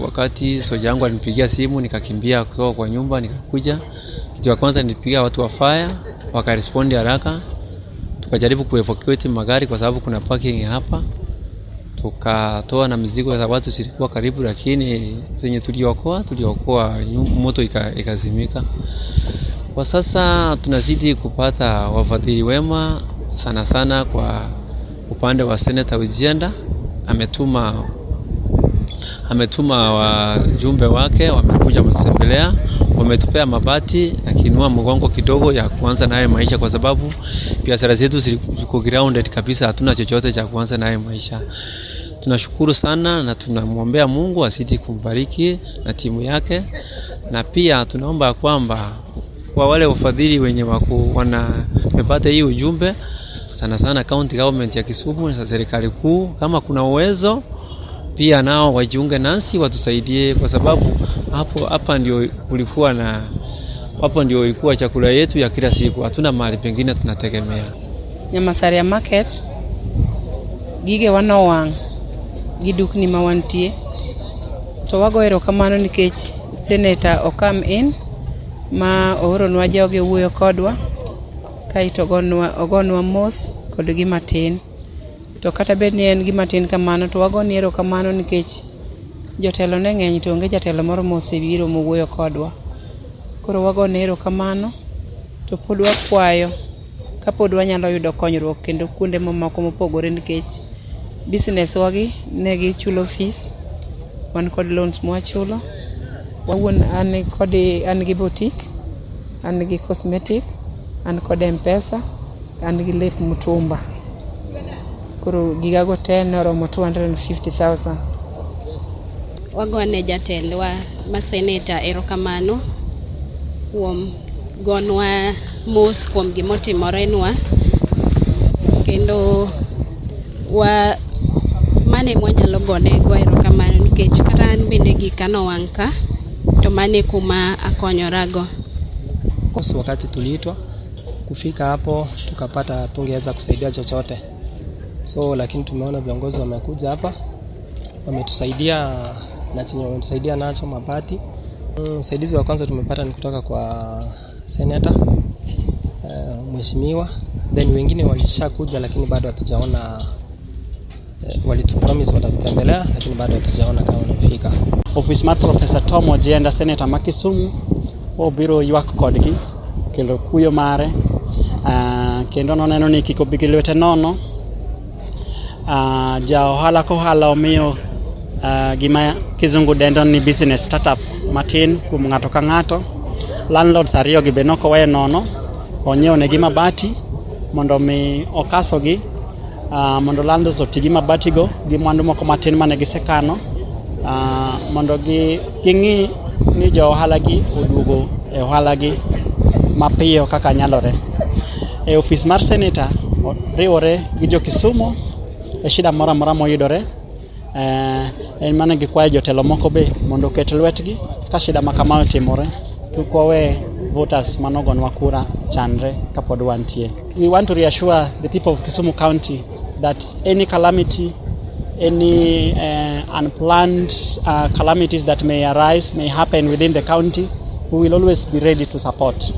Wakati soja yangu alinipigia simu, nikakimbia kutoka kwa nyumba nikakuja. Kitu ya kwanza nilipigia watu wa fire, wakarespondi haraka. Tukajaribu kuevacuate magari kwa sababu kuna parking hapa. Tukatoa na mizigo za watu silikuwa karibu, lakini zenye tuliokoa moto ikazimika. Kwa sasa tunazidi kupata wafadhili wema sana kwa upande wa Senator Wijenda. Ametuma wajumbe wake, wamekuja kutembelea, wametupea mabati na kiinua mgongo kidogo ya kuanza naye maisha, kwa sababu biashara zetu ziko grounded kabisa, hatuna chochote cha kuanza naye maisha. Tunashukuru sana na tunamwombea Mungu azidi kumbariki na timu yake, na pia tunaomba kwamba kwa wale wafadhili wenye wamepata hii ujumbe, sana county government ya Kisumu na serikali kuu, kama kuna uwezo pia nao wajiunge nasi watusaidie, kwa sababu hapa ndio ilikuwa chakula yetu ya kila siku, hatuna mahali pengine tunategemea. Nyamasaria market gige wanowang gidukni mawantie, to wago erokamano nikech senator okam in ma oronwa joge wuoyo kodwa kaito ogonwa mos kod gima tin. To kata bed ni en gima tin kamano, to wagoni erokamano nikech jotelo ne ng'eny to onge jatelo moro mosebiro mowuoyo kodwa. Koro wagoni erokamano, to pod wakwayo kapod wanyalo yudo konyruok kendo kuonde mamoko mopogore, nikech business wagi negi chulo fees, wan kod loans mwachulo. Wawuon an gi boutique, an gi cosmetic, an kod M-Pesa, an gi lep mtumba. Koro gigago te noromo 250,000. Wagone jatelwa ma senator erokamano kuom gonwa mos kuom gimotimorenwa, kendo mane mwanyalo gone go erokamano nikech kata an bende gikano wangka to mane kuma akonyorago. Wakati tuliitwa kufika hapo tukapata tungeweza kusaidia chochote, lakini tumeona viongozi wamekuja hapa wametusaidia na chenye wametusaidia nacho mabati. Usaidizi wa kwanza tumepata ni kutoka kwa senator mheshimiwa, then wengine walishakuja lakini bado hatujaona, walitupromise watatutembelea lakini bado hatujaona kama wanafika. Office mar Professor Tom Ojenda senator ma Kisumu obiro ywak kodgi kendo kuyo mare, kendo noneno ni kik obi gi lwete nono. Ja ohala kohala omiyo gima kizungu dendo ni business startup matin kuom ng'ato ka ng'ato. Landlords ariyo gi be nokoweyo nono, onyiewo negi mabati mondo mi okasogi, mondo landlords oti gi mabati go gi mwandu moko matin mane gisekano, mondo ging'i ni jo ohala gi oduogo e ohala gi mapiyo kaka nyalore. E office mar senator riwore gi jo Kisumu e shida mora moyudore, en mane gikwayo jotelo moko be mondo ket lwetgi ka shida makama otimore, tukwawe voters manogonwa kura chandre kapod wantie. We want to reassure the people of Kisumu County that any calamity, any unplanned calamities that may happen within the county, we will always be ready to support.